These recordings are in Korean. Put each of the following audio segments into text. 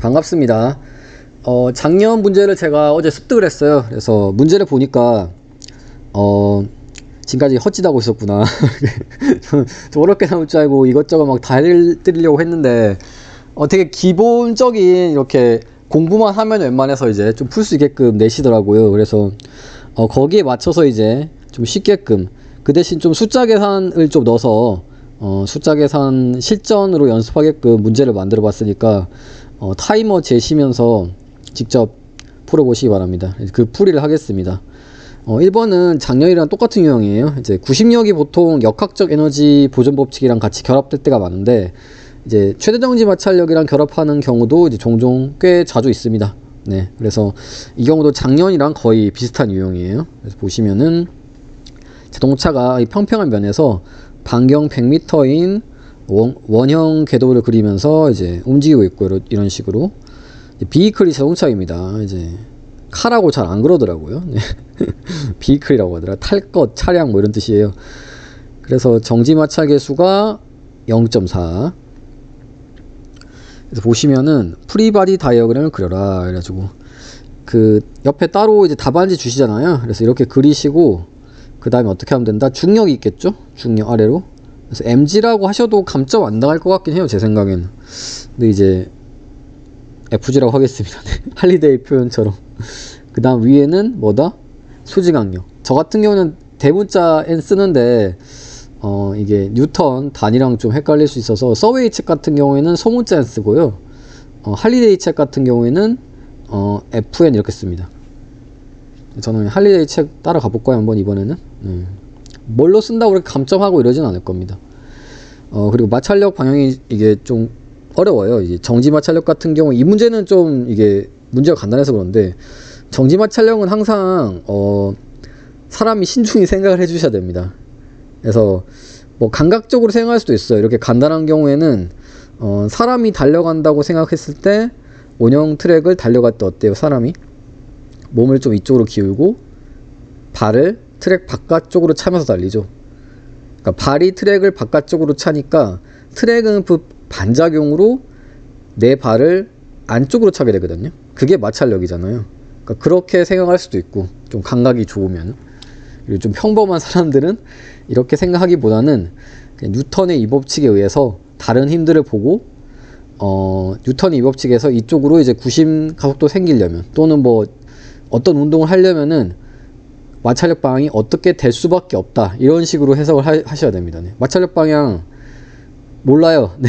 반갑습니다. 작년 문제를 제가 어제 습득을 했어요. 그래서 문제를 보니까 지금까지 헛짓하고 있었구나. 좀 어렵게 나올 줄 알고 이것저것 막 다 해드리려고 했는데 되게 기본적인 이렇게 공부만 하면 웬만해서 이제 좀 풀 수 있게끔 내시더라고요. 그래서 거기에 맞춰서 이제 좀 쉽게끔, 그 대신 좀 숫자 계산을 좀 넣어서 숫자 계산 실전으로 연습하게끔 문제를 만들어 봤으니까 타이머 재시면서 직접 풀어보시기 바랍니다. 그 풀이를 하겠습니다. 1번은 작년이랑 똑같은 유형이에요. 이제 구심력이 보통 역학적 에너지 보존 법칙이랑 같이 결합될 때가 많은데, 이제 최대 정지 마찰력이랑 결합하는 경우도 이제 종종 꽤 자주 있습니다. 네, 그래서 이 경우도 작년이랑 거의 비슷한 유형이에요. 그래서 보시면은 자동차가 이 평평한 면에서 반경 100m인 원형 궤도를 그리면서 이제 움직이고 있고, 이런 식으로. 비이클이 자동차입니다. 이제 카라고 잘 안 그러더라고요. 네. 비이클이라고 하더라. 탈 것, 차량 뭐 이런 뜻이에요. 그래서 정지 마찰 계수가 0.4. 그래서 보시면은 프리바디 다이어그램을 그려라. 그래가지고 그 옆에 따로 이제 답안지 주시잖아요. 그래서 이렇게 그리시고, 그 다음에 어떻게 하면 된다? 중력이 있겠죠? 중력 아래로. 그래서 MG라고 하셔도 감점 안 나갈 것 같긴 해요, 제 생각에는. 근데 이제 FG라고 하겠습니다. 할리데이 표현처럼. 그 다음 위에는 뭐다? 수직항력. 저 같은 경우는 대문자 N 쓰는데 이게 뉴턴 단위랑 좀 헷갈릴 수 있어서 서웨이 책 같은 경우에는 소문자 N 쓰고요. 할리데이 책 같은 경우에는 FN 이렇게 씁니다. 저는 할리데이 책 따라가 볼까요, 한번 이번에는? 뭘로 쓴다고 그렇게 감점하고 이러진 않을 겁니다. 그리고 마찰력 방향이 이게 좀 어려워요. 이제 정지 마찰력 같은 경우, 이 문제는 좀 이게 문제가 간단해서 그런데, 정지 마찰력은 항상 사람이 신중히 생각을 해 주셔야 됩니다. 그래서 뭐 감각적으로 생각할 수도 있어요. 이렇게 간단한 경우에는 사람이 달려간다고 생각했을 때 원형 트랙을 달려갈 때 어때요? 사람이 몸을 좀 이쪽으로 기울고 발을 트랙 바깥쪽으로 차면서 달리죠. 그러니까 발이 트랙을 바깥쪽으로 차니까 트랙은 그 반작용으로 내 발을 안쪽으로 차게 되거든요. 그게 마찰력이잖아요. 그러니까 그렇게 생각할 수도 있고, 좀 감각이 좋으면. 그리고 좀 평범한 사람들은 이렇게 생각하기보다는 그냥 뉴턴의 이 법칙에 의해서 다른 힘들을 보고 뉴턴의 이 법칙에서 이쪽으로 이제 구심 가속도 생기려면, 또는 뭐 어떤 운동을 하려면은 마찰력 방향이 어떻게 될 수밖에 없다, 이런 식으로 해석을 하셔야 됩니다. 네. 마찰력 방향 몰라요. 네.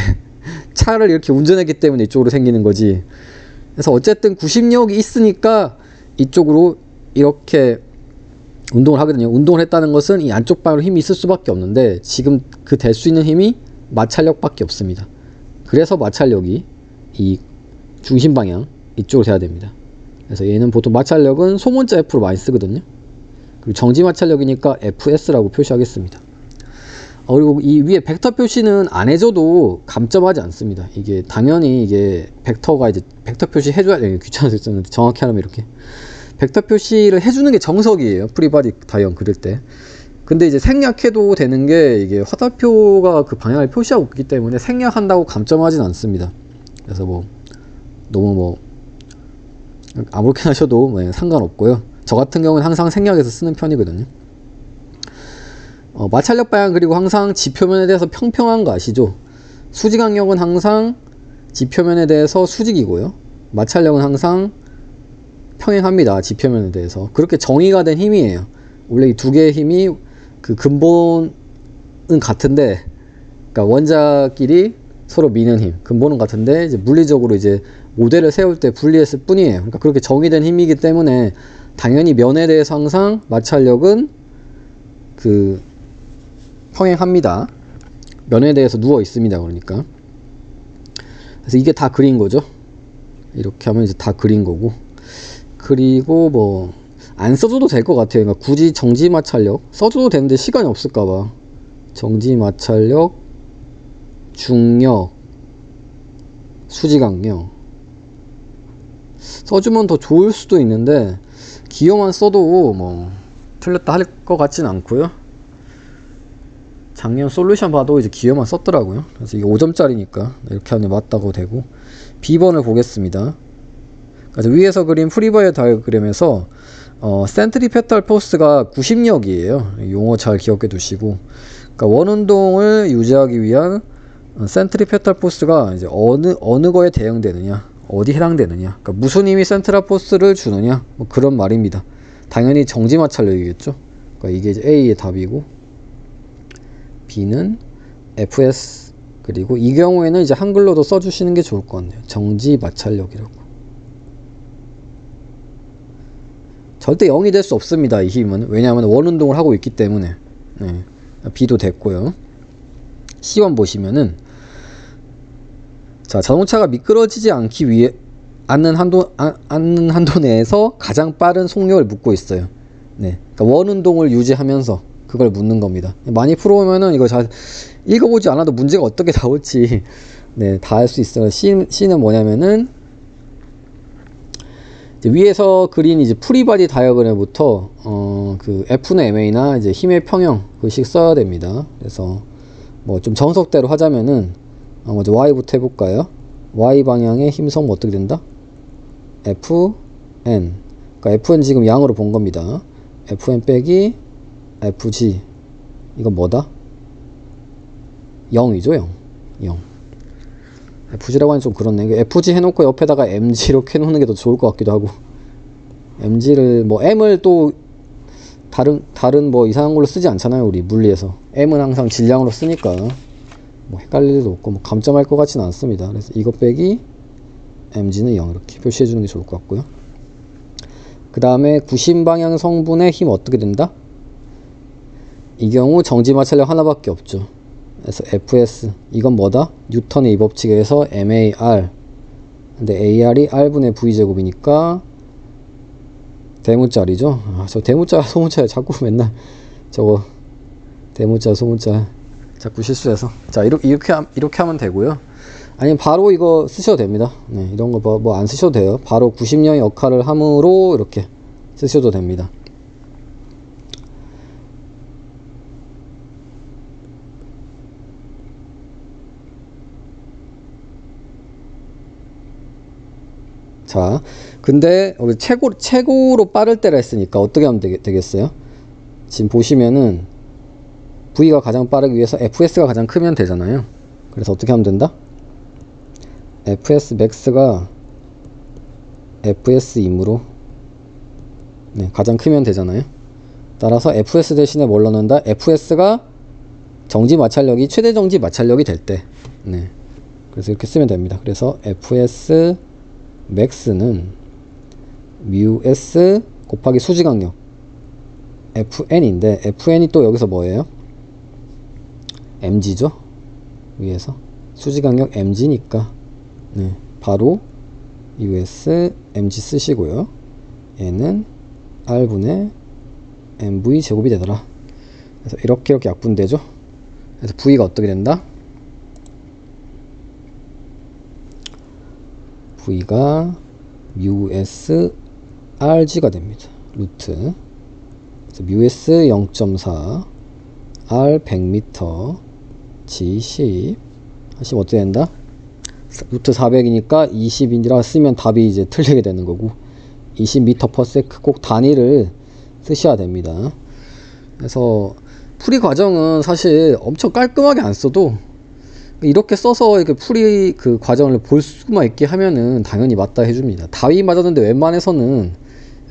차를 이렇게 운전했기 때문에 이쪽으로 생기는 거지. 그래서 어쨌든 구심력이 있으니까 이쪽으로 이렇게 운동을 하거든요. 운동을 했다는 것은 이 안쪽 방향으로 힘이 있을 수밖에 없는데, 지금 그 될 수 있는 힘이 마찰력밖에 없습니다. 그래서 마찰력이 이 중심 방향 이쪽으로 돼야 됩니다. 그래서 얘는 보통 마찰력은 소문자 F로 많이 쓰거든요. 그리고 정지 마찰력이니까 FS라고 표시하겠습니다. 그리고 이 위에 벡터 표시는 안 해줘도 감점하지 않습니다. 이게 당연히 이게 벡터가 이제 벡터 표시 해줘야 돼요. 귀찮아서 했었는데 정확히 하려면 이렇게 벡터 표시를 해주는 게 정석이에요. 프리바디 다이어그램 그릴 때. 근데 이제 생략해도 되는 게, 이게 화살표가 그 방향을 표시하고 있기 때문에 생략한다고 감점하진 않습니다. 그래서 뭐 너무 뭐 아무렇게나 하셔도 상관없고요. 저 같은 경우는 항상 생략해서 쓰는 편이거든요. 마찰력 방향, 그리고 항상 지표면에 대해서 평평한 거 아시죠? 수직항력은 항상 지표면에 대해서 수직이고요. 마찰력은 항상 평행합니다. 지표면에 대해서. 그렇게 정의가 된 힘이에요. 원래 이 두 개의 힘이 그 근본은 같은데, 그러니까 원자끼리 서로 미는 힘, 근본은 같은데 이제 물리적으로 이제 모델을 세울 때 분리했을 뿐이에요. 그러니까 그렇게 정의된 힘이기 때문에 당연히 면에 대해서 항상 마찰력은 그 평행합니다. 면에 대해서 누워 있습니다. 그러니까. 그래서 이게 다 그린 거죠. 이렇게 하면 이제 다 그린 거고. 그리고 뭐 안 써줘도 될 것 같아요. 그러니까 굳이 정지 마찰력 써줘도 되는데 시간이 없을까봐. 정지 마찰력, 중력, 수직항력 써주면 더 좋을 수도 있는데, 기호만 써도 뭐 틀렸다 할 것 같진 않고요. 작년 솔루션 봐도 이제 기호만 썼더라고요. 그래서 이게 5점짜리니까 이렇게 하면 맞다고 되고, B번을 보겠습니다. 그래서 위에서 그린 프리바이어 다이어그램에서 센트리페탈 포스가 90력이에요. 용어 잘 기억해 두시고, 그러니까 원운동을 유지하기 위한 센트리페탈 포스가 이제 어느 거에 대응되느냐, 어디 해당되느냐, 그러니까 무슨 힘이 센트럴 포스를 주느냐, 뭐 그런 말입니다. 당연히 정지 마찰력이겠죠. 그러니까 이게 이제 A의 답이고, B는 FS, 그리고 이 경우에는 이제 한글로도 써주시는 게 좋을 것 같네요. 정지 마찰력이라고. 절대 0이 될 수 없습니다, 이 힘은. 왜냐하면 원운동을 하고 있기 때문에. 네. B도 됐고요. C번 보시면은, 자, 자동차가 미끄러지지 않기 위해 않는 한도 내에서 가장 빠른 속력을 묻고 있어요. 네, 그러니까 원운동을 유지하면서 그걸 묻는 겁니다. 많이 풀어보면은 이거 잘 읽어보지 않아도 문제가 어떻게 나올지 네, 다 알 수 있어요. C는 뭐냐면은 이제 위에서 그린 이제 프리바디 다이어그램부터 그 F는 MA나 이제 힘의 평형 그식 써야 됩니다. 그래서 뭐 좀 정석대로 하자면은 먼저 Y부터 해볼까요? Y 방향의 힘성 어떻게 된다? FN. 그러니까 FN 지금 양으로 본 겁니다. FN 빼기 FG. 이건 뭐다? 0이죠, 0. 0. FG라고 하면 좀 그렇네. FG 해놓고 옆에다가 MG 이렇게 해놓는 게 더 좋을 것 같기도 하고. MG를, 뭐, M을 또, 다른 뭐 이상한 걸로 쓰지 않잖아요, 우리 물리에서. M은 항상 질량으로 쓰니까. 뭐 헷갈릴 일도 없고, 뭐 감점할 것 같지는 않습니다. 그래서 이거 빼기 MG는 0 이렇게 표시해주는 게 좋을 것 같고요. 그 다음에 구심방향 성분의 힘 어떻게 된다? 이 경우 정지 마찰력 하나밖에 없죠. 그래서 FS, 이건 뭐다? 뉴턴의 이 법칙에서 MAR. 근데 AR이 R분의 V제곱이니까 대문자리죠. 저 대문자 소문자 자꾸 맨날 저거 대문자 소문자 자꾸 실수해서. 자, 이렇게 하면 되고요. 아니면 바로 이거 쓰셔도 됩니다. 네, 이런 거 뭐 안 쓰셔도 돼요. 바로 90령의 역할을 함으로 이렇게 쓰셔도 됩니다. 자, 근데 우리 최고로 빠를 때라 했으니까 어떻게 하면 되겠어요? 지금 보시면은 V가 가장 빠르기 위해서 FS가 가장 크면 되잖아요. 그래서 어떻게 하면 된다? FS max가 FS이므로 네, 가장 크면 되잖아요. 따라서 FS 대신에 뭘 넣는다? FS가 정지 마찰력이 최대 정지 마찰력이 될 때. 네. 그래서 이렇게 쓰면 됩니다. 그래서 FS max는 µS 곱하기 수직강력 FN인데, FN이 또 여기서 뭐예요? mg죠? 위에서 수직강력 mg니까 네, 바로 US mg 쓰시고요. 얘는 R분의 mv 제곱이 되더라. 그래서 이렇게 약분되죠. 그래서 V가 어떻게 된다? V가 µS RG가 됩니다. 루트. 그래서 µS 0.4 R 100m G 10 하시면 어떻게 된다? 루트 400이니까 20이라 쓰면 답이 이제 틀리게 되는 거고, 20m/s 꼭 단위를 쓰셔야 됩니다. 그래서 풀이 과정은 사실 엄청 깔끔하게 안 써도 이렇게 써서 이렇게 풀이 그 과정을 볼 수만 있게 하면은 당연히 맞다 해줍니다. 답이 맞았는데 웬만해서는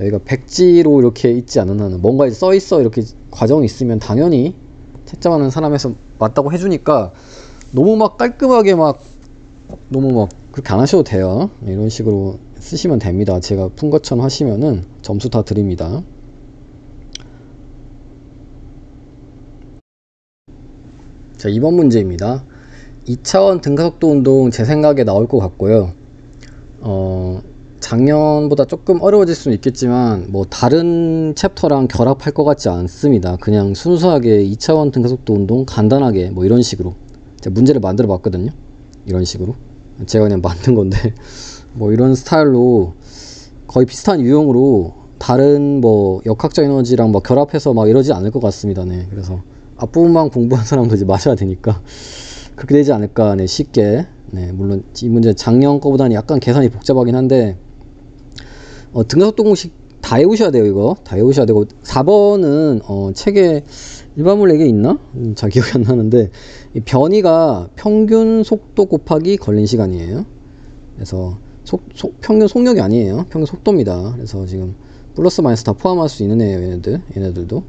여기가 백지로 이렇게 있지 않은 한은 뭔가 써 있어 이렇게 과정이 있으면 당연히 채점하는 사람에서 맞다고 해주니까 너무 막 깔끔하게 막 너무 막 그렇게 안 하셔도 돼요. 이런 식으로 쓰시면 됩니다. 제가 푼 것처럼 하시면은 점수 다 드립니다. 자, 2번 문제입니다. 2차원 등가속도 운동 제 생각에 나올 것 같고요. 작년보다 조금 어려워질 수는 있겠지만 뭐 다른 챕터랑 결합할 것 같지 않습니다. 그냥 순수하게 2차원 등가속도 운동 간단하게 뭐 이런 식으로 제가 문제를 만들어 봤거든요. 이런 식으로 제가 그냥 만든 건데 뭐 이런 스타일로 거의 비슷한 유형으로 다른 뭐 역학적 에너지랑 뭐 결합해서 막 이러지 않을 것 같습니다. 네, 그래서 앞부분만 공부한 사람도 이제 맞아야 되니까 그렇게 되지 않을까. 네, 쉽게. 네, 물론 이 문제 작년 거보다는 약간 계산이 복잡하긴 한데 등가속도 공식 다 외우셔야 돼요. 이거 다 외우셔야 되고 4번은 책에 일반물 4개 있나? 잘 기억이 안 나는데 이 변이가 평균 속도 곱하기 걸린 시간이에요. 그래서 평균 속력이 아니에요. 평균 속도입니다. 그래서 지금 플러스 마이너스 다 포함할 수 있는 애예요. 얘네들도.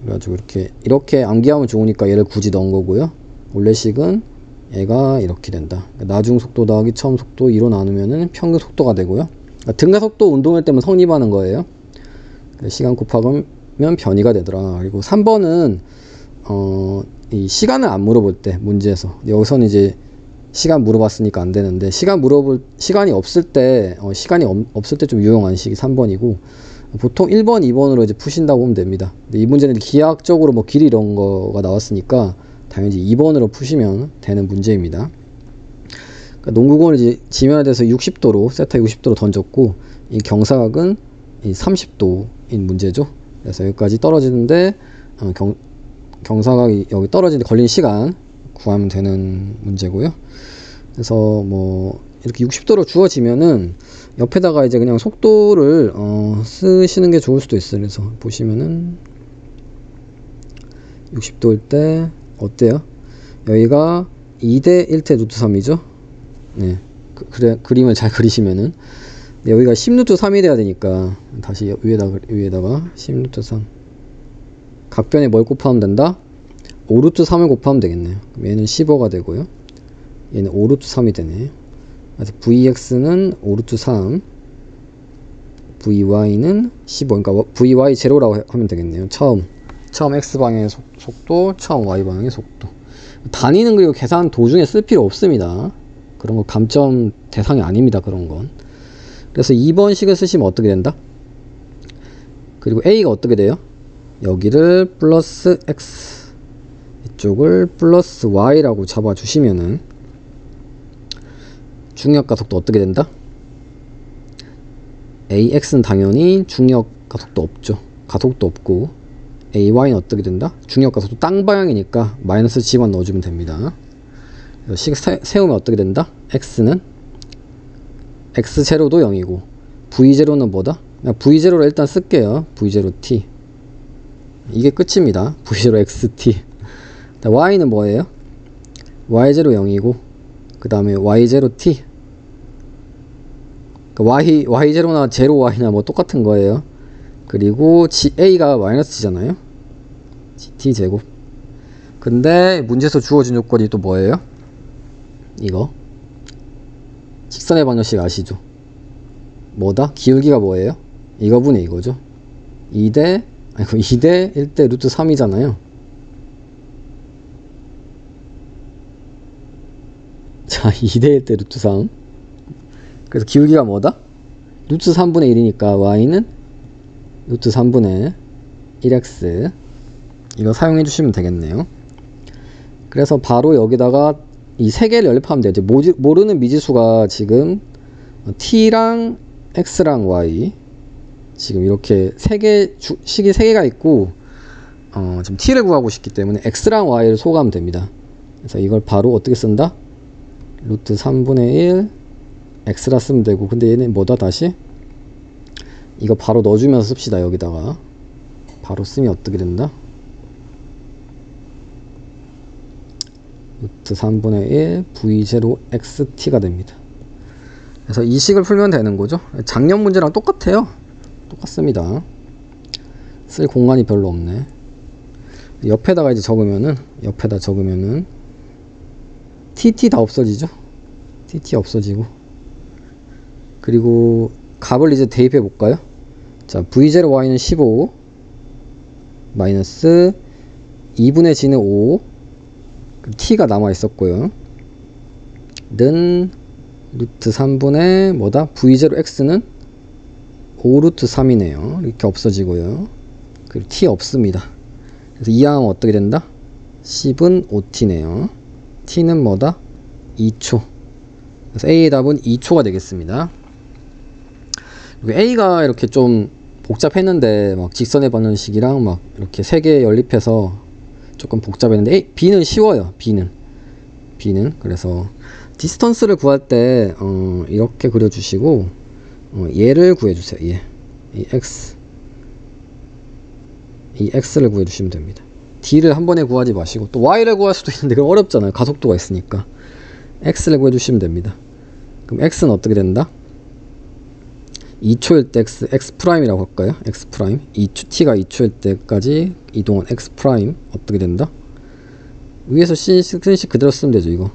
그래가지고 이렇게 암기하면 좋으니까 얘를 굳이 넣은 거고요. 원래식은 얘가 이렇게 된다. 나중 속도 더하기 처음 속도 2로 나누면은 평균 속도가 되고요. 등가속도 운동할 때만 성립하는 거예요. 시간 곱하면 변이가 되더라. 그리고 3번은 이 시간을 안 물어볼 때 문제에서 여기서는 이제 시간 물어봤으니까 안 되는데 시간이 없을 때 없을 때 좀 유용한 식이 3번이고 보통 1번, 2번으로 이제 푸신다고 보면 됩니다. 근데 이 문제는 기하학적으로 뭐 길이 이런 거가 나왔으니까 당연히 2번으로 푸시면 되는 문제입니다. 그러니까 농구공을 이제 지면에 대해서 60도로 세타 60도로 던졌고 이 경사각은 이 30도인 문제죠. 그래서 여기까지 떨어지는데 경사각이 여기 떨어지는데 걸린 시간 구하면 되는 문제고요. 그래서 뭐 이렇게 60도로 주어지면은 옆에다가 이제 그냥 속도를 쓰시는 게 좋을 수도 있어요. 그래서 보시면은 60도일 때 어때요? 여기가 2대 1대 루트 3이죠. 네, 그림을 잘 그리시면은 여기가 10루트 3이 돼야 되니까 다시 위에다가 10루트 3 각변에 뭘 곱하면 된다? 5루트 3을 곱하면 되겠네요. 그럼 얘는 15가 되고요. 얘는 5루트 3이 되네. 그래서 vx는 5루트 3, vy는 15. 그러니까 vy 제로라고 하면 되겠네요. 처음 x방향의 속도, 처음 y방향의 속도. 단위는 그리고 계산 도중에 쓸 필요 없습니다. 그런 거 감점 대상이 아닙니다. 그런 건. 그래서 2번 식을 쓰시면 어떻게 된다? 그리고 a가 어떻게 돼요? 여기를 플러스 x, 이쪽을 플러스 y라고 잡아주시면은 중력 가속도 어떻게 된다? ax는 당연히 중력 가속도 없죠. 가속도 없고 ay는 어떻게 된다? 중력 가속도 땅 방향이니까 마이너스 g만 넣어주면 됩니다. 식 세우면 어떻게 된다? x는 x0도 0이고 v0는 뭐다? 그냥 v0를 일단 쓸게요. v0t 이게 끝입니다. v0 xt y는 뭐예요? y0 0이고 그 다음에 y0t y0나 0y나 뭐 똑같은 거예요. 그리고 a가 마이너스 g잖아요. gt 제곱. 근데 문제에서 주어진 조건이 또 뭐예요? 이거 직선의 방정식 아시죠? 뭐다? 기울기가 뭐예요? 이거분의 이거죠. 2대 1대 루트 3이잖아요. 자, 2대 1대 루트 3. 그래서 기울기가 뭐다? 루트 3분의 1이니까 y는 루트 3분의 1x. 이거 사용해 주시면 되겠네요. 그래서 바로 여기다가 이 세 개를 연립하면 돼요. 이제 모르는 미지수가 지금 t랑 x랑 y 지금 이렇게 식이 3개가 있고 지금 t를 구하고 싶기 때문에 x랑 y를 소개하면 됩니다. 그래서 이걸 바로 어떻게 쓴다? 루트 3분의 1 x라 쓰면 되고, 근데 얘는 뭐다? 다시 이거 바로 넣어주면서 씁시다. 여기다가 바로 쓰면 어떻게 된다? 루트 3분의 1 v0 xt가 됩니다. 그래서 이 식을 풀면 되는 거죠. 작년 문제랑 똑같아요. 똑같습니다. 쓸 공간이 별로 없네. 옆에다가 이제 적으면은 tt 다 없어지죠. tt 없어지고, 그리고 값을 이제 대입해 볼까요? 자, v0y는 15 마이너스 2분의 g는 5, t가 남아 있었고요. 는 루트 3분의 뭐다? v0 x는 5 루트 3이네요. 이렇게 없어지고요. 그리고 t 없습니다. 그래서 이항은 어떻게 된다? 10은 5t네요. t는 뭐다? 2초. 그래서 a의 답은 2초가 되겠습니다. 그리고 a가 이렇게 좀 복잡했는데 막 직선의 방정식이랑 막 이렇게 3개 연립해서 조금 복잡했는데 B는 쉬워요. B는 그래서 디스턴스를 구할 때 이렇게 그려주시고 얘를 구해주세요. 이 X를 구해주시면 됩니다. D를 한 번에 구하지 마시고 또 Y를 구할 수도 있는데 그럼 어렵잖아요. 가속도가 있으니까. X를 구해주시면 됩니다. 그럼 X는 어떻게 된다? 2초일 때 X'이라고 할까요? X'. T가 2초일 때까지 이동한 X' 어떻게 된다? 위에서 C씩 그대로 쓰면 되죠. 이거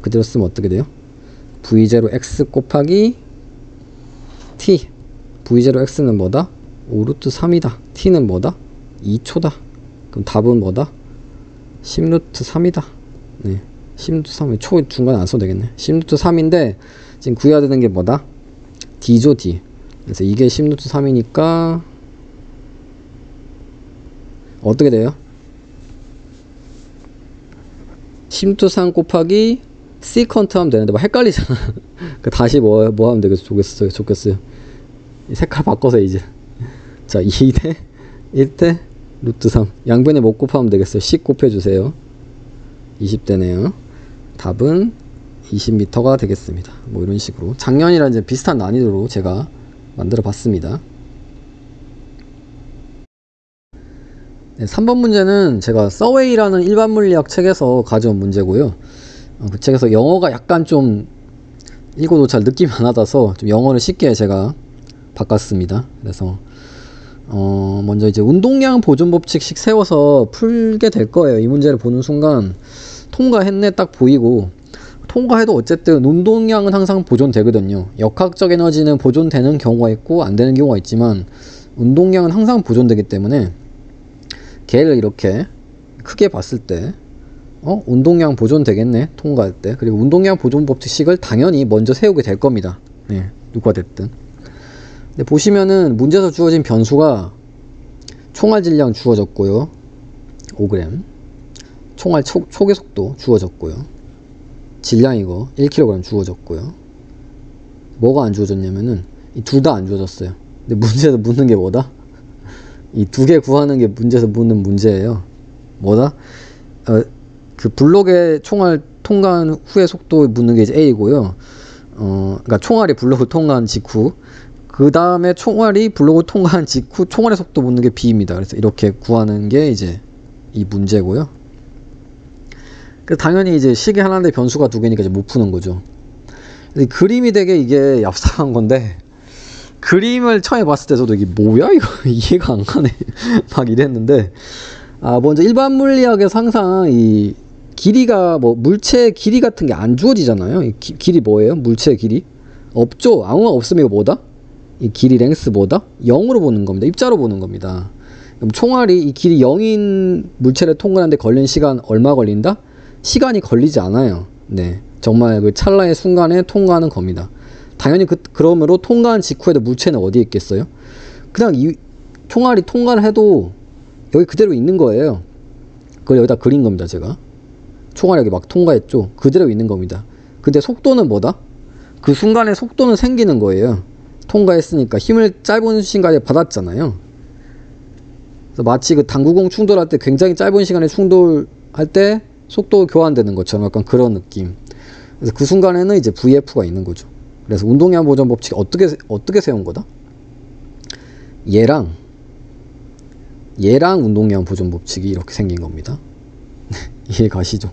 그대로 쓰면 어떻게 돼요? V0 X 곱하기 T. V0 X는 뭐다? 5루트 3이다. T는 뭐다? 2초다. 그럼 답은 뭐다? 10루트 3이다. 네. 10루트 3. 초 중간에 안 써도 되겠네. 10루트 3인데 지금 구해야 되는 게 뭐다? D죠, D. 그래서 이게 10루트 3이니까 어떻게 돼요? 10루트 3 곱하기 세컨트 하면 되는데 뭐 헷갈리잖아. 다시 뭐 하면 좋겠어요. 색깔 바꿔서 이제 자 2대 1대 루트 3 양변에 못 곱하면 되겠어요. 10 곱해주세요. 20대네요. 답은 20m가 되겠습니다. 뭐 이런 식으로 작년이랑 이제 비슷한 난이도로 제가 만들어 봤습니다. 네, 3번 문제는 제가 서웨이라는 일반 물리학 책에서 가져온 문제고요. 그 책에서 영어가 약간 좀 읽어도 잘 느낌이 안 와서 좀 영어를 쉽게 제가 바꿨습니다. 그래서 먼저 이제 운동량 보존 법칙식 세워서 풀게 될 거예요. 이 문제를 보는 순간 통과했네 딱 보이고, 통과해도 어쨌든 운동량은 항상 보존되거든요. 역학적 에너지는 보존되는 경우가 있고 안 되는 경우가 있지만 운동량은 항상 보존되기 때문에 걔를 이렇게 크게 봤을 때 운동량 보존되겠네 통과할 때. 그리고 운동량 보존 법칙식을 당연히 먼저 세우게 될 겁니다. 네, 누가 됐든. 근데 보시면은 문제에서 주어진 변수가 총알 질량 주어졌고요, 5g. 총알 초계 속도 주어졌고요, 질량 이거 1kg 주어졌고요. 뭐가 안 주어졌냐면은 이 둘 다 안 주어졌어요. 근데 문제에서 묻는 게 뭐다? 이 두 개 구하는 게 문제에서 묻는 문제예요. 뭐다? 그 블록의 총알 통과한 후의 속도 묻는 게 이제 A고요. 그러니까 총알이 블록을 통과한 직후, 그 다음에 총알이 블록을 통과한 직후 총알의 속도 묻는 게 B입니다. 그래서 이렇게 구하는 게 이제 이 문제고요. 그래서 당연히 이제 시계 하나인데 변수가 두 개니까 이제 못 푸는 거죠. 그림이 되게 이게 얍삽한 건데, 그림을 처음에 봤을 때 저도 이게 뭐야 이거 이해가 안 가네 막 이랬는데, 먼저 일반 물리학에서 항상 이 길이가 뭐 물체의 길이 같은 게 안 주어지잖아요. 이 길이 뭐예요? 물체의 길이 없죠. 아무나 없으면 이거 뭐다? 이 길이 랭스 뭐다? 0으로 보는 겁니다. 입자로 보는 겁니다. 그럼 총알이 이 길이 0인 물체를 통과하는데 걸린 시간 얼마 걸린다? 시간이 걸리지 않아요. 네, 정말 그 찰나의 순간에 통과하는 겁니다. 당연히 그러므로 통과한 직후에도 물체는 어디에 있겠어요? 그냥 이 총알이 통과를 해도 여기 그대로 있는 거예요. 그걸 여기다 그린 겁니다. 제가 총알이 여기 막 통과했죠. 그대로 있는 겁니다. 근데 속도는 뭐다? 그 순간에 속도는 생기는 거예요. 통과했으니까 힘을 짧은 시간에 받았잖아요. 그래서 마치 그 당구공 충돌할 때 굉장히 짧은 시간에 충돌할 때 속도 교환되는 것처럼 약간 그런 느낌. 그래서 그 순간에는 이제 VF가 있는 거죠. 그래서 운동량 보존 법칙이 어떻게 세운 거다? 얘랑 운동량 보존 법칙이 이렇게 생긴 겁니다. 이해 가시죠?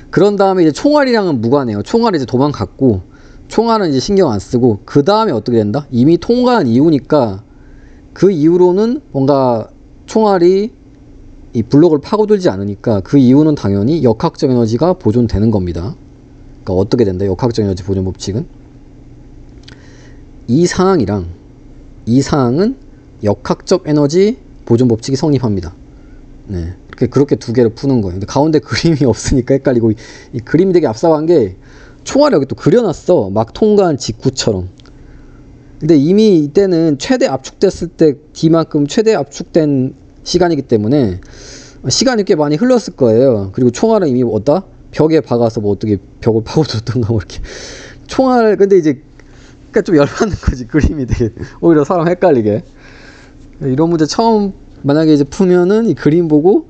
그런 다음에 이제 총알이랑은 무관해요. 총알이 이제 도망갔고, 총알은 이제 신경 안 쓰고, 그 다음에 어떻게 된다? 이미 통과한 이후니까 그 이후로는 뭔가 총알이 이 블록을 파고들지 않으니까 그 이후는 당연히 역학적 에너지가 보존되는 겁니다. 그러니까 어떻게 된다? 역학적 에너지 보존 법칙은 이 상황은 역학적 에너지 보존 법칙이 성립합니다. 네, 그렇게 두 개를 푸는 거예요. 근데 가운데 그림이 없으니까 헷갈리고, 이 그림이 되게 얍삽한 게 총알이 여기 또 그려놨어. 막 통과한 직후처럼. 근데 이미 이때는 최대 압축됐을 때 D만큼 최대 압축된 시간이기 때문에 시간이 꽤 많이 흘렀을 거예요. 그리고 총알은 이미 어디다? 벽에 박아서 뭐 어떻게 벽을 파고들던가 뭐 이렇게. 총알, 근데 이제 그러니까 좀 열받는 거지. 그림이 되게 오히려 사람 헷갈리게. 이런 문제 처음 만약에 이제 풀면은 이 그림 보고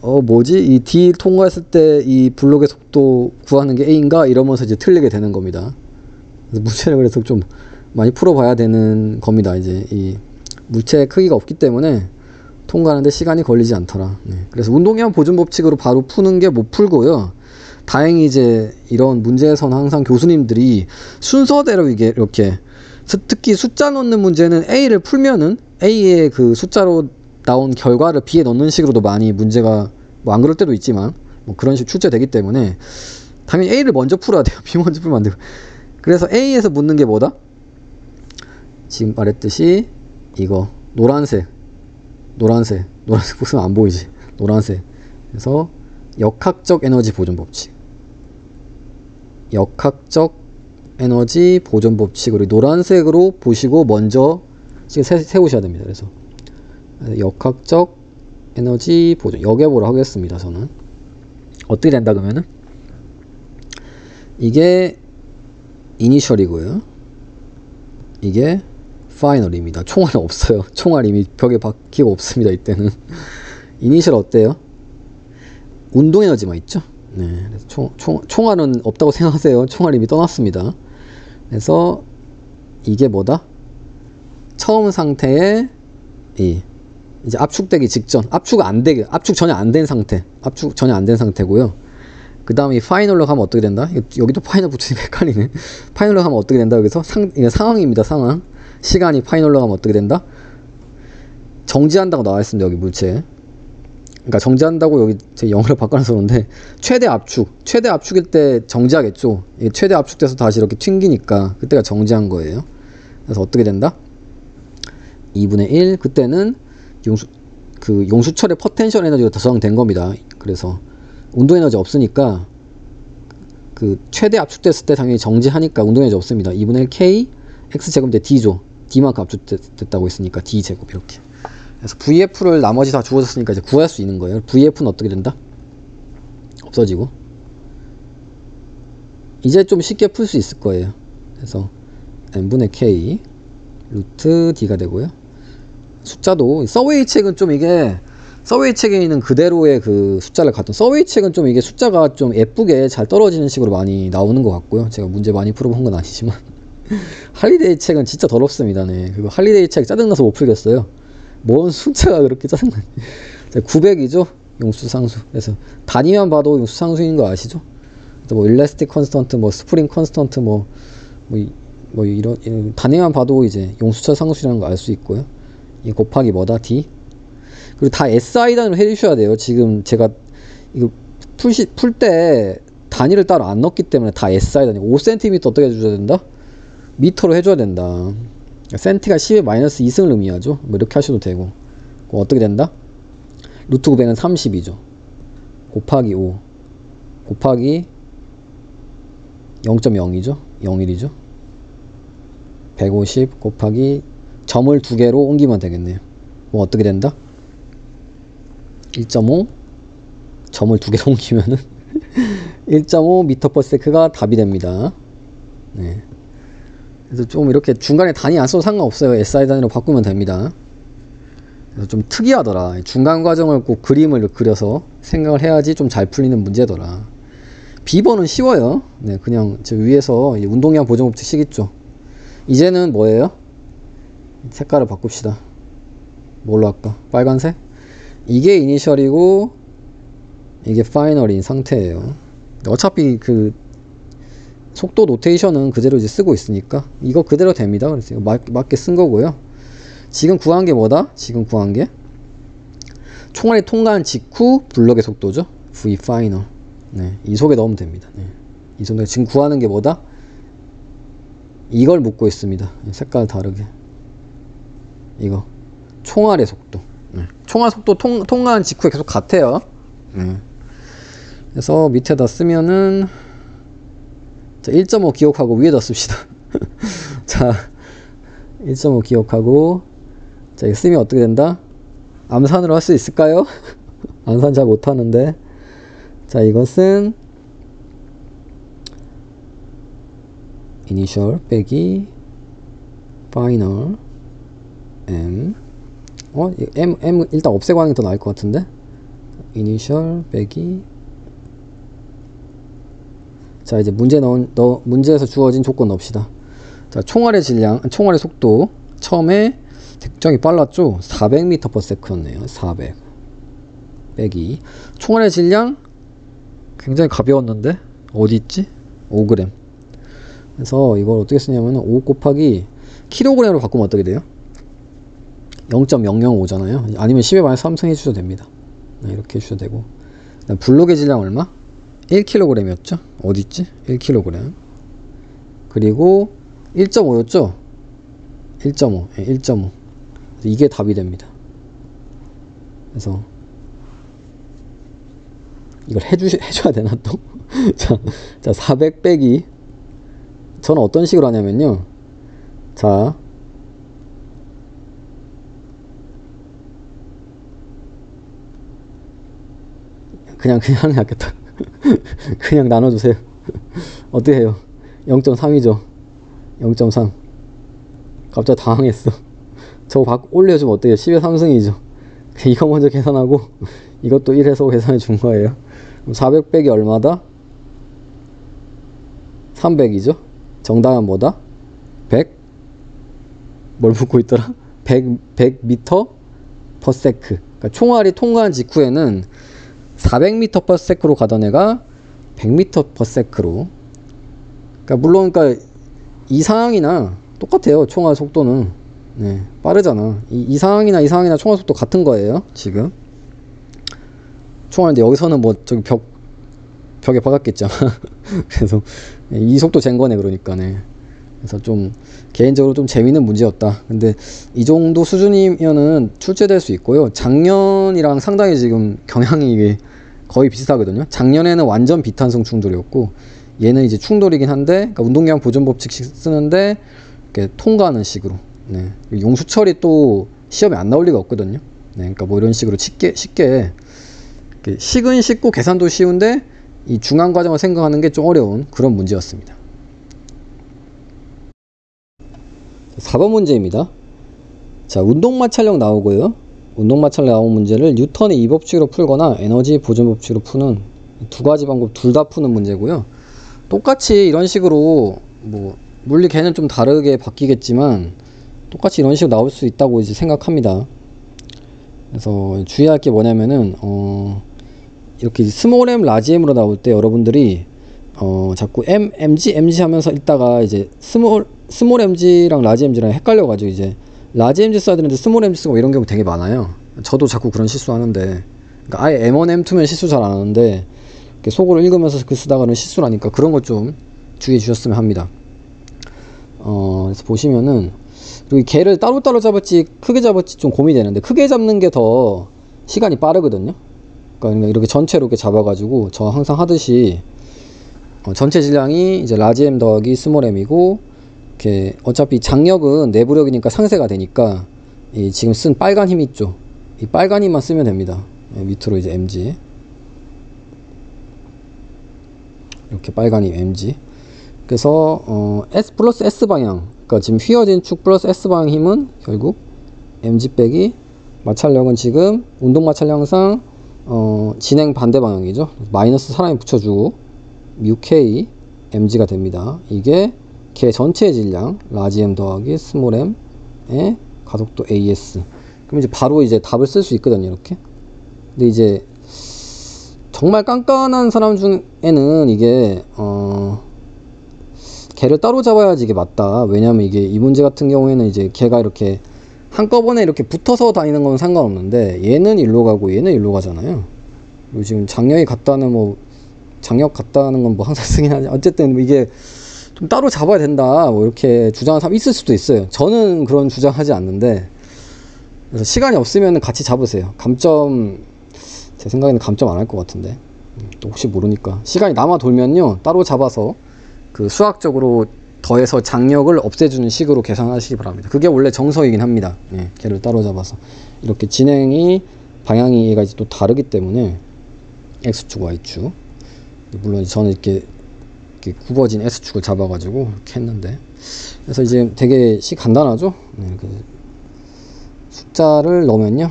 뭐지? 이 D 통과했을 때 이 블록의 속도 구하는 게 A인가? 이러면서 이제 틀리게 되는 겁니다. 그래서 문제를 그래서 좀 많이 풀어봐야 되는 겁니다. 이제 이 물체의 크기가 없기 때문에 통과하는데 시간이 걸리지 않더라. 네. 그래서 운동량 보존 법칙으로 바로 푸는 게 못 풀고요. 다행히 이제 이런 문제에서는 항상 교수님들이 순서대로 이게 이렇게 특히 숫자 넣는 문제는 A를 풀면은 A의 그 숫자로 나온 결과를 B에 넣는 식으로도 많이 문제가 뭐 안 그럴 때도 있지만 뭐 그런 식으로 출제되기 때문에 당연히 A를 먼저 풀어야 돼요. B 먼저 풀면 안 되고. 그래서 A에서 묻는 게 뭐다? 지금 말했듯이 이거 노란색 쓰면 안 보이지. 노란색. 그래서 역학적 에너지 보존 법칙. 역학적 에너지 보존 법칙으로 노란색으로 보시고 먼저 지금 세우셔야 됩니다. 그래서 역학적 에너지 보존 역에보라 하겠습니다. 저는 어떻게 된다 그러면은 이게 이니셜이고요. 이게 파이널입니다. 총알 없어요. 총알 이미 벽에 박히고 없습니다. 이때는 이니셜 어때요? 운동 에너지만 있죠. 네, 그래서 총알은 없다고 생각하세요. 총알 이미 떠났습니다. 그래서 이게 뭐다? 처음 상태에 이제 압축되기 직전, 압축 전혀 안 된 상태고요. 그 다음에 이 파이널로 가면 어떻게 된다? 여기도 파이널 붙이니까 헷갈리네. 파이널로 가면 어떻게 된다? 여기서 이게 상황입니다. 상황. 시간이 파이널로 가면 어떻게 된다? 정지한다고 나와 있습니다. 여기 물체. 그러니까 정지한다고 여기 제 영어로 바꿔놔서 그런데 최대 압축일 때 정지하겠죠. 이게 최대 압축돼서 다시 이렇게 튕기니까 그때가 정지한 거예요. 그래서 어떻게 된다? 2분의 1 그때는 용수철의 포텐셜 에너지가 저장된 겁니다. 그래서 운동 에너지 없으니까 그 최대 압축됐을 때 당연히 정지하니까 운동 에너지 없습니다. 2분의 1 K X제곱 대 D죠. D만큼 압축됐다고 했으니까 D제곱 이렇게. 그래서 VF를 나머지 다 주어졌으니까 이제 구할 수 있는 거예요. VF는 어떻게 된다? 없어지고. 이제 좀 쉽게 풀 수 있을 거예요. 그래서 n분의 K 루트 D가 되고요. 숫자도 서웨이 책은 좀 이게 서웨이 책에 있는 그대로의 그 숫자를 갖던 서웨이 책은 좀 이게 숫자가 좀 예쁘게 잘 떨어지는 식으로 많이 나오는 것 같고요. 제가 문제 많이 풀어본 건 아니지만 할리데이 책은 진짜 더럽습니다. 네. 그리고 할리데이 책 짜증나서 못 풀겠어요. 뭔 숫자가 그렇게 짜증나니. 900이죠? 용수상수. 그래서 단위만 봐도 용수상수인 거 아시죠? 뭐 일라스틱 컨스턴트, 뭐 스프링 컨스턴트, 이런 단위만 봐도 이제 용수철 상수라는 거 알 수 있고요. 이 곱하기 뭐다? D. 그리고 다 SI 단위로 해주셔야 돼요. 지금 제가 이거 풀 때 단위를 따로 안 넣었기 때문에 다 SI 단위. 5cm 어떻게 해줘야 된다? 미터로 해줘야 된다. 센티가 10의 마이너스 2승을 의미하죠. 뭐 이렇게 하셔도 되고. 그럼 어떻게 된다? 루트 900은 30이죠. 곱하기 5 곱하기 0.0이죠. 01이죠. 150 곱하기 점을 2개로 옮기면 되겠네요. 그럼 어떻게 된다? 1.5 점을 2개로 옮기면은 1.5 미터 퍼 세크가 답이 됩니다. 네. 그래서 좀 이렇게 중간에 단위 안 써도 상관없어요. SI 단위로 바꾸면 됩니다. 그래서 좀 특이하더라. 중간 과정을 꼭 그림을 그려서 생각을 해야지 좀 잘 풀리는 문제더라. B번은 쉬워요. 네, 그냥 저 위에서 운동량 보존 법칙 시겠죠. 이제는 뭐예요? 색깔을 바꿉시다. 뭘로 할까? 빨간색? 이게 이니셜이고 이게 파이널인 상태예요. 어차피 그 속도 노테이션은 그대로 이제 쓰고 있으니까 이거 그대로 됩니다. 그래서 맞게 쓴 거고요. 지금 구한 게 뭐다? 지금 구한 게 총알이 통과한 직후 블럭의 속도죠. V 파이널. 네, 이 속에 넣으면 됩니다. 네. 이 속에 지금 구하는 게 뭐다? 이걸 묻고 있습니다. 색깔 다르게. 이거 총알의 속도. 네. 총알 속도 통과한 직후에 계속 같아요. 그래서 밑에다 쓰면은 자, 1.5 기억하고 위에다 씁시다. 자, 1.5 기억하고 자, 이거 쓰면 어떻게 된다? 암산으로 할 수 있을까요? 암산 잘 못하는데. 자, 이것은 이니셜 빼기 파이널 M M 일단 없애고 하는 게 더 나을 것 같은데 이니셜 빼기. 자, 이제 문제에서 주어진 조건 넣읍시다. 자, 총알의 질량, 총알의 속도. 처음에 굉장히 빨랐죠? 400m/s였네요. 400 빼기. 총알의 질량 굉장히 가벼웠는데 어디 있지? 5g. 그래서 이걸 어떻게 쓰냐면 5 곱하기 kg으로 바꾸면 어떻게 돼요? 0.005잖아요. 아니면 10의 마이너스 3승 해주셔도 됩니다. 네, 이렇게 해주셔도 되고. 블록의 질량 얼마? 1kg이었죠? 어디 있지? 1kg. 그리고 1.5였죠? 1.5. 네, 1.5. 이게 답이 됩니다. 그래서 이걸 해줘야 되나 또? 자, 400 빼기. 저는 어떤 식으로 하냐면요. 자, 그냥 하는 게 낫겠다. 그냥 나눠주세요. 어떻게 해요? 0.3이죠. 0.3. 갑자기 당황했어. 저거 올려주면 어때요? 10의 3승이죠. 이거 먼저 계산하고 이것도 1해서 계산해 준 거예요. 그럼 400 빼기 얼마다? 300이죠. 정답은 뭐다? 100? 뭘 묻고 있더라? 100m/s. 그러니까 총알이 통과한 직후에는 400m/s로 가던 애가 100m/s로. 그러니까 물론 이 상황이나 똑같아요. 총알 속도는. 네, 빠르잖아. 이 상황이나 총알 속도 같은 거예요. 지금 총알인데 여기서는 뭐 저기 벽에 박았겠죠. 그래서 이 속도 잰 거네. 그러니까네. 그래서 좀 개인적으로 좀 재밌는 문제였다. 근데 이 정도 수준이면은 출제될 수 있고요. 작년이랑 상당히 지금 경향이 거의 비슷하거든요. 작년에는 완전 비탄성 충돌이었고 얘는 이제 충돌이긴 한데, 그러니까 운동량 보존 법칙 쓰는데 이렇게 통과하는 식으로. 네. 용수철이 또 시험에 안 나올 리가 없거든요. 네. 그러니까 뭐 이런 식으로 쉽게 식은 쉽고 계산도 쉬운데 이 중간 과정을 생각하는 게 좀 어려운 그런 문제였습니다. 4번 문제입니다. 자, 운동마찰력 나오고요. 운동마찰력 나온 문제를 뉴턴의 2법칙으로 풀거나 에너지 보존 법칙으로 푸는 두 가지 방법 둘 다 푸는 문제고요. 똑같이 이런 식으로 뭐 물리 개는 좀 다르게 바뀌겠지만 똑같이 이런 식으로 나올 수 있다고 이제 생각합니다. 그래서 주의할 게 뭐냐면은 이렇게 스몰 m, 라지 m으로 나올 때 여러분들이 자꾸 mg 하면서 읽다가 이제 스몰 mg랑 라지 mg랑 헷갈려가지고 이제 라지 mg 써야 되는데 스몰 mg 쓰고 이런 경우 되게 많아요. 저도 자꾸 그런 실수 하는데, 그러니까 아예 m1 m2면 실수 잘 안 하는데 속으로 읽으면서 그 쓰다가는 실수라니까 그런 거 좀 주의해 주셨으면 합니다. 그래서 보시면은 그리고 개를 따로따로 잡을지 크게 잡을지 좀 고민이 되는데 크게 잡는 게 더 시간이 빠르거든요. 그러니까 이렇게 전체로 이렇게 잡아가지고 저 항상 하듯이 전체 질량이 이제 라지 m 더하기 스몰 m이고, 이렇게 어차피 장력은 내부력이니까 상쇄가 되니까 이 지금 쓴 빨간 힘 있죠. 이 빨간 힘만 쓰면 됩니다. 밑으로 이제 mg, 이렇게 빨간 힘 mg. 그래서 s 플러스 s 방향, 그러니까 지금 휘어진 축 플러스 s 방향 힘은 결국 mg 빼기 마찰력은 지금 운동 마찰력상 진행 반대 방향이죠. 마이너스 사람이 붙여주고 뮤 k mg가 됩니다. 이게 개 전체의 질량 라지 m 더하기 스몰 m의 가속도 as. 그럼 이제 바로 이제 답을 쓸 수 있거든요. 이렇게. 근데 이제 정말 깐깐한 사람 중에는 이게 개를 따로 잡아야지 이게 맞다. 왜냐면 이게 이 문제 같은 경우에는 이제 개가 이렇게 한꺼번에 이렇게 붙어서 다니는 건 상관없는데 얘는 일로 가고 얘는 일로 가잖아요. 그리고 지금 장력이 같다는 장력 같다는 건 뭐 항상 쓰긴 하지. 어쨌든 이게 좀 따로 잡아야 된다. 뭐 이렇게 주장하는 사람 있을 수도 있어요. 저는 그런 주장하지 않는데, 그래서 시간이 없으면 같이 잡으세요. 감점, 제 생각에는 감점 안 할 것 같은데 또 혹시 모르니까 시간이 남아 돌면요 따로 잡아서 그 수학적으로 더해서 장력을 없애주는 식으로 계산하시기 바랍니다. 그게 원래 정석이긴 합니다. 예, 걔를 따로 잡아서 이렇게 진행이 방향이 얘가 이제 또 다르기 때문에 x축 y축, 물론 저는 이렇게 굽어진 s축을 잡아가지고 이렇게 했는데, 그래서 이제 되게 간단하죠. 네, 그 숫자를 넣으면요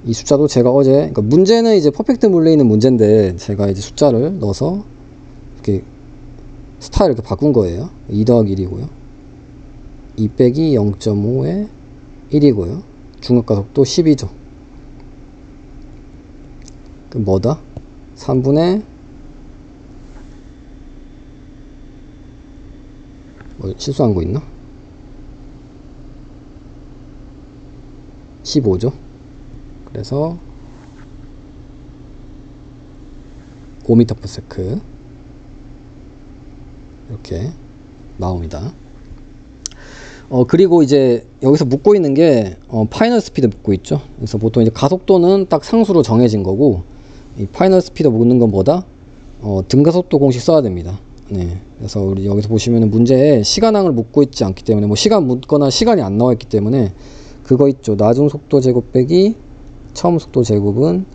이 숫자도 제가 어제, 그러니까 문제는 이제 퍼펙트 물리에 있는 문제인데 제가 이제 숫자를 넣어서 이렇게 스타일 이렇게 바꾼 거예요. 2 더하기 1이고요. 2 빼기 0.5에 1이고요. 중력가속도 10이죠. 그 뭐다? 3분의 뭐 실수한 거 있나? 15죠. 그래서 5m/s 이렇게 나옵니다. 그리고 이제 여기서 묻고 있는 게 파이널 스피드 묻고 있죠. 그래서 보통 이제 가속도는 딱 상수로 정해진 거고, 이 파이널 스피드 묻는 건 뭐다? 등가속도 공식 써야 됩니다. 네. 그래서 우리 여기서 보시면은 문제에 시간항을 묻고 있지 않기 때문에, 뭐 시간 묻거나 시간이 안 나와 있기 때문에 그거 있죠. 나중 속도 제곱 빼기 처음 속도 제곱은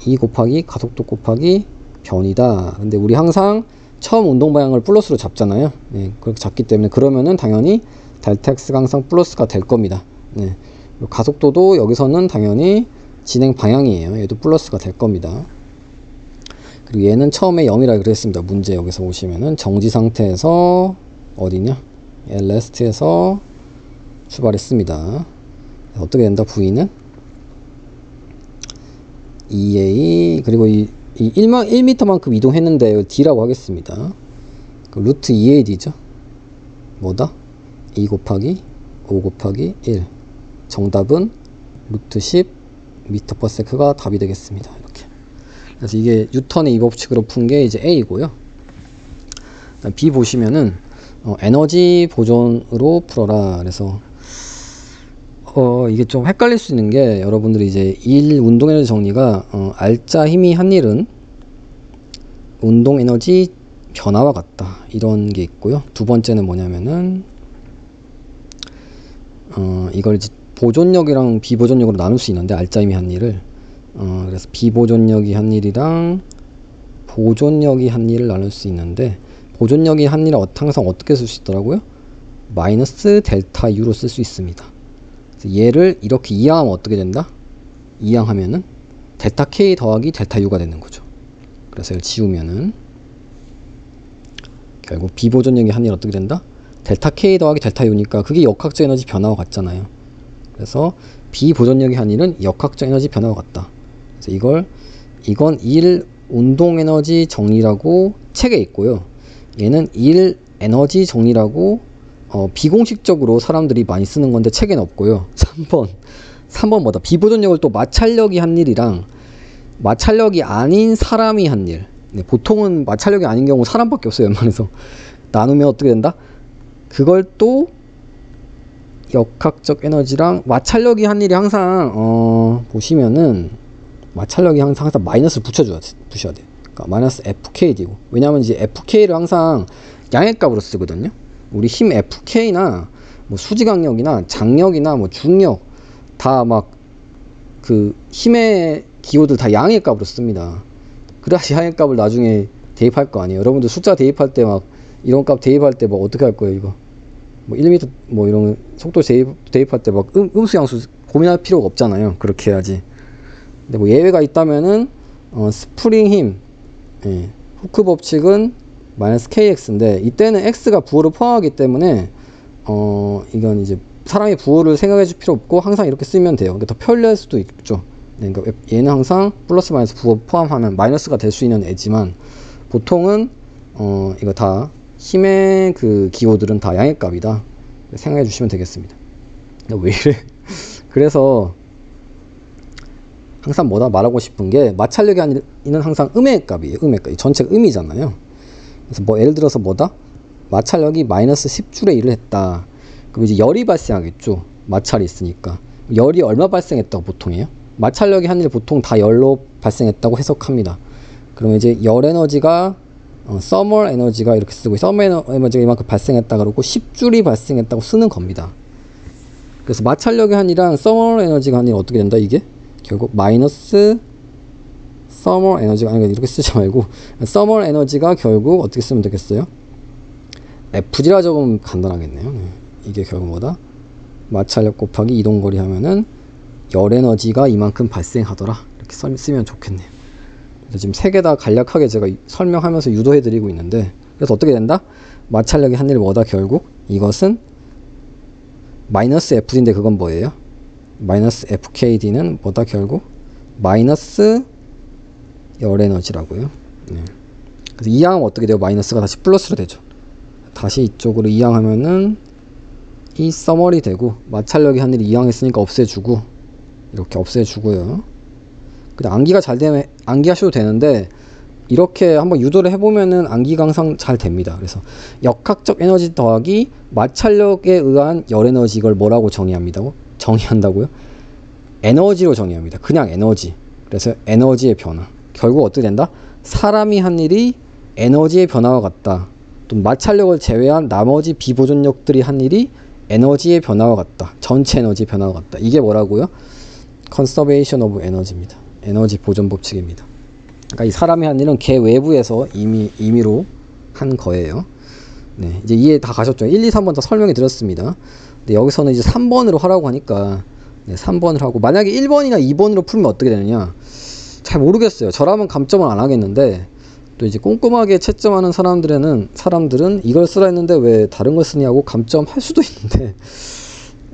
2 곱하기 가속도 곱하기 변이다. 근데 우리 항상 처음 운동 방향을 플러스로 잡잖아요. 네, 그렇게 잡기 때문에 그러면은 당연히 델타 X가 항상 플러스가 될 겁니다. 네. 가속도도 여기서는 당연히 진행 방향이에요. 얘도 플러스가 될 겁니다. 그리고 얘는 처음에 0이라 그랬습니다. 문제 여기서 보시면은 정지 상태에서 어디냐? LST에서 출발했습니다. 어떻게 된다? V는 2A 그리고 이 1m만큼 이동했는데 D라고 하겠습니다. 그 루트 2AD죠. 뭐다? 2 곱하기 5 곱하기 1. 정답은 루트 10 m/s가 답이 되겠습니다. 이렇게. 그래서 이게 뉴턴의 이 법칙으로 푼 게 이제 A고요. B 보시면은 에너지 보존으로 풀어라. 그래서 이게 좀 헷갈릴 수 있는 게, 여러분들이 이제 운동에너지 정리가 알짜 힘이 한 일은 운동에너지 변화와 같다, 이런 게 있고요. 두 번째는 뭐냐면은 이걸 이제 보존력이랑 비보존력으로 나눌 수 있는데, 알짜 힘이 한 일을 그래서 비보존력이 한 일이랑 보존력이 한 일을 나눌 수 있는데, 보존력이 한 일을 항상 어떻게 쓸 수 있더라고요? 마이너스 델타 U로 쓸 수 있습니다. 얘를 이렇게 이항하면 어떻게 된다? 이항하면은 델타 K 더하기 델타 U가 되는 거죠. 그래서 이걸 지우면은 결국 비보존력이 한 일 어떻게 된다? 델타 K 더하기 델타 U니까 그게 역학적 에너지 변화와 같잖아요. 그래서 비보존력이 한 일은 역학적 에너지 변화와 같다. 그래서 이건 1 운동 에너지 정리라고 책에 있고요. 얘는 1 에너지 정리라고 비공식적으로 사람들이 많이 쓰는 건데 책에는 없고요. 3번 뭐다? 비보존력을 또 마찰력이 한 일이랑 마찰력이 아닌 사람이 한 일. 네, 보통은 마찰력이 아닌 경우 사람밖에 없어요. 웬만해서. 나누면 어떻게 된다? 그걸 또 역학적 에너지랑 마찰력이 한 일이 항상 보시면은 마찰력이 항상 마이너스를 부셔야 돼. 그러니까 마이너스 FKD고. 왜냐면 이제 FK를 항상 양액값으로 쓰거든요. 우리 힘 FK나 뭐 수지강력이나 장력이나 뭐 중력 다 막 그 힘의 기호들 다 양액값으로 씁니다. 그래야지 양액값을 나중에 대입할 거 아니에요. 여러분들 숫자 대입할 때 막 이런 값 대입할 때 뭐 어떻게 할 거예요? 이거 뭐 1m 뭐 이런 속도 대입할 때 막 음수 양수 고민할 필요가 없잖아요. 그렇게 해야지. 근데 뭐 예외가 있다면은 스프링 힘, 후크 법칙은 마이너스 KX인데 이때는 X가 부호를 포함하기 때문에 이건 이제 사람이 부호를 생각해 줄 필요 없고 항상 이렇게 쓰면 돼요. 그러니까 더 편리할 수도 있죠. 네, 그러니까 얘는 항상 플러스 마이너스 부호 포함하면 마이너스가 될 수 있는 애지만 보통은 이거 다 힘의 그 기호들은 다 양액값이다 생각해 주시면 되겠습니다. 왜 이래? 그래서 항상 뭐다 말하고 싶은 게 마찰력이 아니는 항상 음의 값이에요. 음의 값. 전체가 음이잖아요. 그래서 뭐 예를 들어서 뭐다? 마찰력이 마이너스 10줄의 1을 했다. 그럼 이제 열이 발생하겠죠. 마찰이 있으니까. 열이 얼마 발생했다고 보통 해요? 마찰력이 한 일 보통 다 열로 발생했다고 해석합니다. 그러면 이제 열 에너지가 서멀 에너지가 이렇게 쓰고 서멀 에너지가 이만큼 발생했다 그러고 10줄이 발생했다고 쓰는 겁니다. 그래서 마찰력이 한 일이랑 서멀 에너지가 한 일 어떻게 된다? 이게 결국 마이너스 서멀 에너지가 아니 이렇게 쓰지 말고 서멀 에너지가 결국 어떻게 쓰면 되겠어요? FG라 적으면 간단하겠네요. 이게 결국 뭐다? 마찰력 곱하기 이동거리 하면은 열 에너지가 이만큼 발생하더라. 이렇게 쓰면 좋겠네요. 그래서 지금 세 개 다 간략하게 제가 설명하면서 유도해 드리고 있는데, 그래서 어떻게 된다? 마찰력이 한 일 뭐다? 결국 이것은 마이너스 FD인데 그건 뭐예요? 마이너스 FKD는 뭐다? 결국 마이너스 열 에너지라고요. 네. 그래서 이항하면 어떻게 돼요? 마이너스가 다시 플러스로 되죠. 다시 이쪽으로 이항하면은 이 서머리 되고, 마찰력이 한 일이 이항했으니까 없애주고, 이렇게 없애주고요. 근데 암기가 잘 되면 암기하셔도 되는데, 이렇게 한번 유도를 해보면은 암기가 항상 잘 됩니다. 그래서 역학적 에너지 더하기 마찰력에 의한 열 에너지, 이걸 뭐라고 정의한다고요? 에너지로 정의합니다. 그냥 에너지. 그래서 에너지의 변화. 결국 어떻게 된다? 사람이 한 일이 에너지의 변화와 같다. 또 마찰력을 제외한 나머지 비보존력들이 한 일이 에너지의 변화와 같다. 전체 에너지의 변화와 같다. 이게 뭐라고요? Conservation of Energy입니다. 에너지 보존 법칙입니다. 그러니까 이 사람이 한 일은 개 외부에서 임의로 한 거예요. 네, 이제 이해 다 가셨죠? 1, 2, 3번 다 설명해 드렸습니다. 근데 여기서는 이제 3번으로 하라고 하니까, 네, 3번을 하고, 만약에 1번이나 2번으로 풀면 어떻게 되느냐? 잘 모르겠어요. 저라면 감점을 안 하겠는데, 또 이제 꼼꼼하게 채점하는 사람들은 이걸 쓰라 했는데 왜 다른 걸 쓰냐고 감점할 수도 있는데,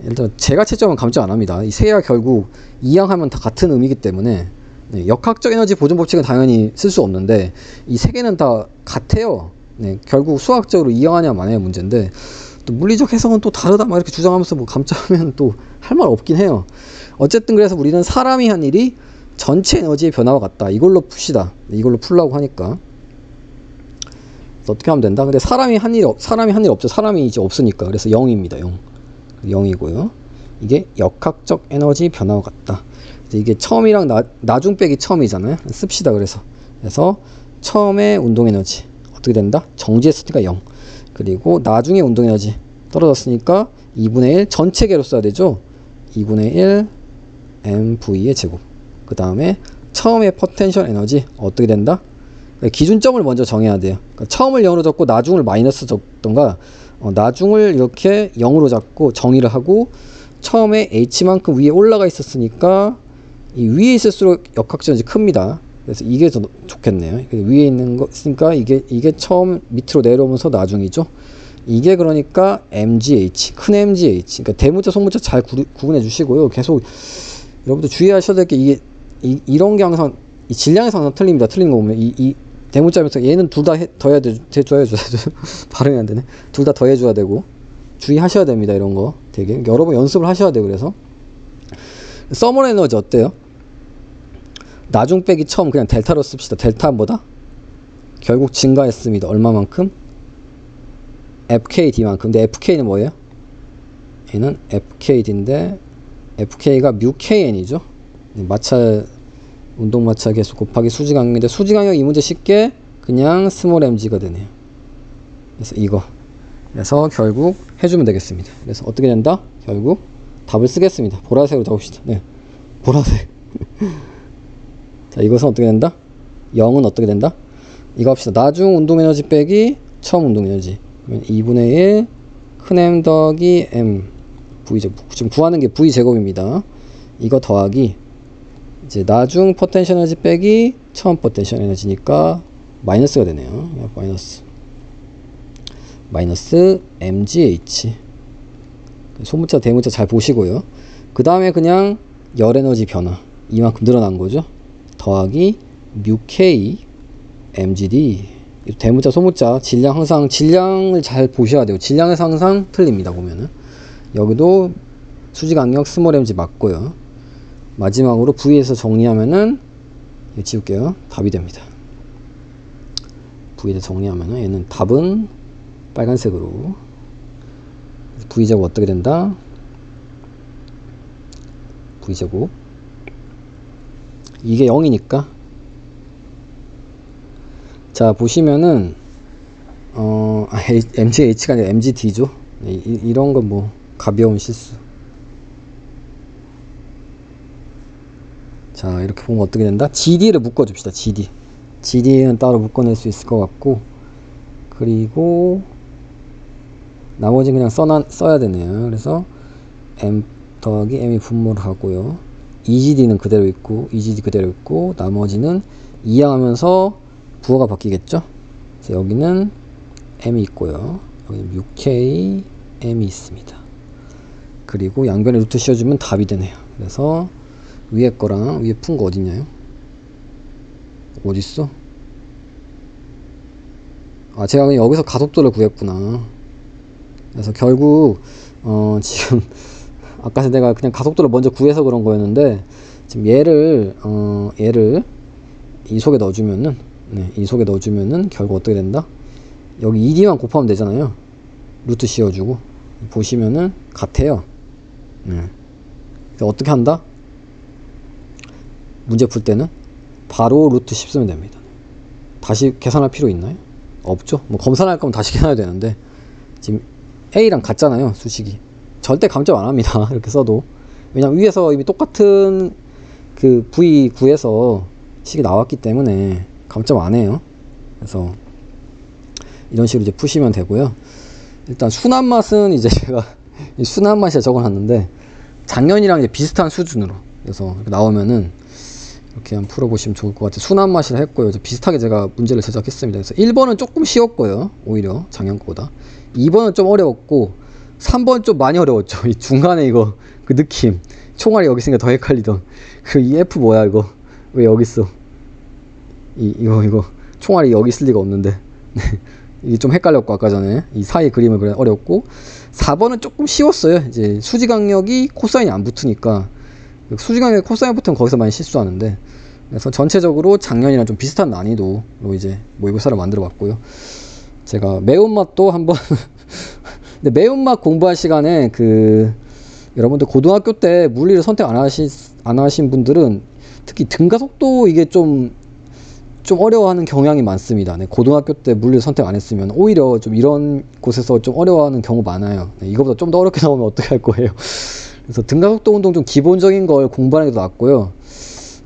일단 제가 채점은 감점 안 합니다. 이 세 개가 결국 이항하면 다 같은 의미이기 때문에, 네, 역학적 에너지 보존 법칙은 당연히 쓸 수 없는데 이 세 개는 다 같아요. 네, 결국 수학적으로 이항하냐 마냐의 문제인데, 또 물리적 해석은 또 다르다 막 이렇게 주장하면서 뭐 감점하면 또 할 말 없긴 해요. 어쨌든 그래서 우리는 사람이 한 일이 전체 에너지의 변화와 같다. 이걸로 풉시다. 네, 이걸로 풀라고 하니까. 어떻게 하면 된다? 근데 사람이 한 일 없죠. 사람이 이제 없으니까. 그래서 0입니다. 0이고요. 이게 역학적 에너지 변화와 같다. 이게 처음이랑 나중 빼기 처음이잖아요. 씁시다. 그래서 처음에 운동 에너지 어떻게 된다? 정지했으니까 0. 그리고 나중에 운동 에너지 떨어졌으니까 2분의 1 전체 개로 써야 되죠. 2분의 1 mv의 제곱. 그 다음에 처음에 포텐셜 에너지 어떻게 된다? 기준점을 먼저 정해야 돼요. 그러니까 처음을 0으로 적고 나중을 마이너스 적던가, 나중을 이렇게 0으로 잡고 정의를 하고, 처음에 h만큼 위에 올라가 있었으니까 이 위에 있을수록 역학적 에너지 큽니다. 그래서 이게 더 좋겠네요. 위에 있는 거 있으니까 이게 처음 밑으로 내려오면서 나중이죠. 이게 그러니까 mgh, 큰 mgh. 그러니까 대문자 소문자 잘 구분해 주시고요. 계속 여러분들 주의하셔야 될 게, 이게 이런 게 항상 이 질량에서 항상 틀립니다. 틀린 거 보면 이 대문자면서 얘는 둘 다 더해야 돼줘야 발음이 안 되네. 둘 다 더해줘야 되고 주의하셔야 됩니다. 이런 거 되게 여러 번 연습을 하셔야 돼요. 그래서 서머 에너지 어때요? 나중 빼기 처음 그냥 델타로 씁시다. 델타는 뭐다? 결국 증가했습니다. 얼마만큼? FKD만큼. 근데 FK는 뭐예요? 얘는 FKD인데 FK가 뮤KN이죠. 운동 마찰 계수 곱하기 수지 강력인데, 수지 강력 이 문제 쉽게 그냥 스몰 mg가 되네요. 그래서 이거. 그래서 결국 해주면 되겠습니다. 그래서 어떻게 된다? 결국 답을 쓰겠습니다. 보라색으로 적읍시다. 네, 보라색. 자, 이것은 어떻게 된다? 0은 어떻게 된다? 이거 합시다. 나중 운동 에너지 빼기 처음 운동 에너지. 2분의 1 큰 m 더하기 m v 제곱. 지금 구하는 게 v 제곱입니다. 이거 더하기 이제 나중 포텐셜 에너지 빼기 처음 포텐셜 에너지니까 마이너스가 되네요. 마이너스 mgh. 소문자 대문자 잘 보시고요. 그 다음에 그냥 열 에너지 변화 이만큼 늘어난 거죠. 더하기 μk mgd. 대문자 소문자 질량 항상 질량을 잘 보셔야 돼요. 질량에서 항상 틀립니다. 보면은 여기도 수직 악력 스몰 mg 맞고요. 마지막으로 V에서 정리하면은, 이거 지울게요. 답이 됩니다. V에서 정리하면은 얘는 답은 빨간색으로. V제곱 어떻게 된다? V제곱 이게 0이니까, 자 보시면은 MGH가 아니라 MGD죠. 이런 건 뭐 가벼운 실수. 자, 이렇게 보면 어떻게 된다? GD를 묶어줍시다. GD는 따로 묶어낼 수 있을 것 같고, 그리고 나머지는 그냥 써야 되네요. 그래서 M 더하기 M이 분모를 하고요. EGD는 그대로 있고 EGD 그대로 있고 나머지는 이항하면서 부호가 바뀌겠죠. 그래서 여기는 M이 있고요. 여기는 6K M이 있습니다. 그리고 양변에 루트 씌워주면 답이 되네요. 그래서 위에 거랑 위에 푼 거 어딨냐요? 어딨어? 아, 제가 그냥 여기서 가속도를 구했구나. 그래서 결국 지금 아까 내가 그냥 가속도를 먼저 구해서 그런 거였는데, 지금 얘를 이 속에 넣어주면은, 네, 이 속에 넣어주면은 결국 어떻게 된다? 여기 ED만 곱하면 되잖아요. 루트 씌워주고 보시면은 같아요. 네. 그래서 어떻게 한다? 문제 풀 때는 바로 루트 10 쓰면 됩니다. 다시 계산할 필요 있나요? 없죠. 뭐 검산할 거면 다시 계산해야 되는데, 지금 A랑 같잖아요, 수식이. 절대 감점 안 합니다. 이렇게 써도. 왜냐면 위에서 이미 똑같은 그 V 구에서 식이 나왔기 때문에 감점 안 해요. 그래서 이런 식으로 이제 푸시면 되고요. 일단 순한 맛은 이제 제가 순한 맛이라 적어놨는데, 작년이랑 이제 비슷한 수준으로. 그래서 이렇게 나오면은 이렇게 한번 풀어보시면 좋을 것 같아요. 순한 맛이라 했고요. 비슷하게 제가 문제를 제작했습니다. 그래서 1번은 조금 쉬웠고요. 오히려 작년 거보다. 2번은 좀 어려웠고, 3번 좀 많이 어려웠죠. 이 중간에 이거 그 느낌. 총알이 여기 있으니까 더 헷갈리던. 그 이 F 뭐야 이거? 왜 여기 있어? 이거 총알이 여기 있을 리가 없는데. 이게 좀 헷갈렸고, 아까 전에 이 사이 그림을 그래 어렵고. 4번은 조금 쉬웠어요. 이제 수지 강력이 코사인이 안 붙으니까, 수지 강력이 코사인 붙으면 거기서 많이 실수하는데, 그래서 전체적으로 작년이랑 좀 비슷한 난이도로 이제 모의고사를 만들어 봤고요. 제가 매운맛도 한번 근데 매운맛 공부할 시간에 여러분들 고등학교 때 물리를 선택 안 하신 분들은 특히 등가속도 이게 좀 어려워하는 경향이 많습니다. 네, 고등학교 때 물리를 선택 안 했으면 오히려 좀 이런 곳에서 좀 어려워하는 경우 많아요. 네, 이거보다 좀 더 어렵게 나오면 어떻게 할 거예요? 그래서 등가속도 운동 좀 기본적인 걸 공부하는 게 더 낫고요.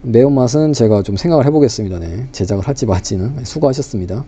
매운맛은 제가 좀 생각을 해보겠습니다. 네, 제작을 할지 말지는. 네, 수고하셨습니다.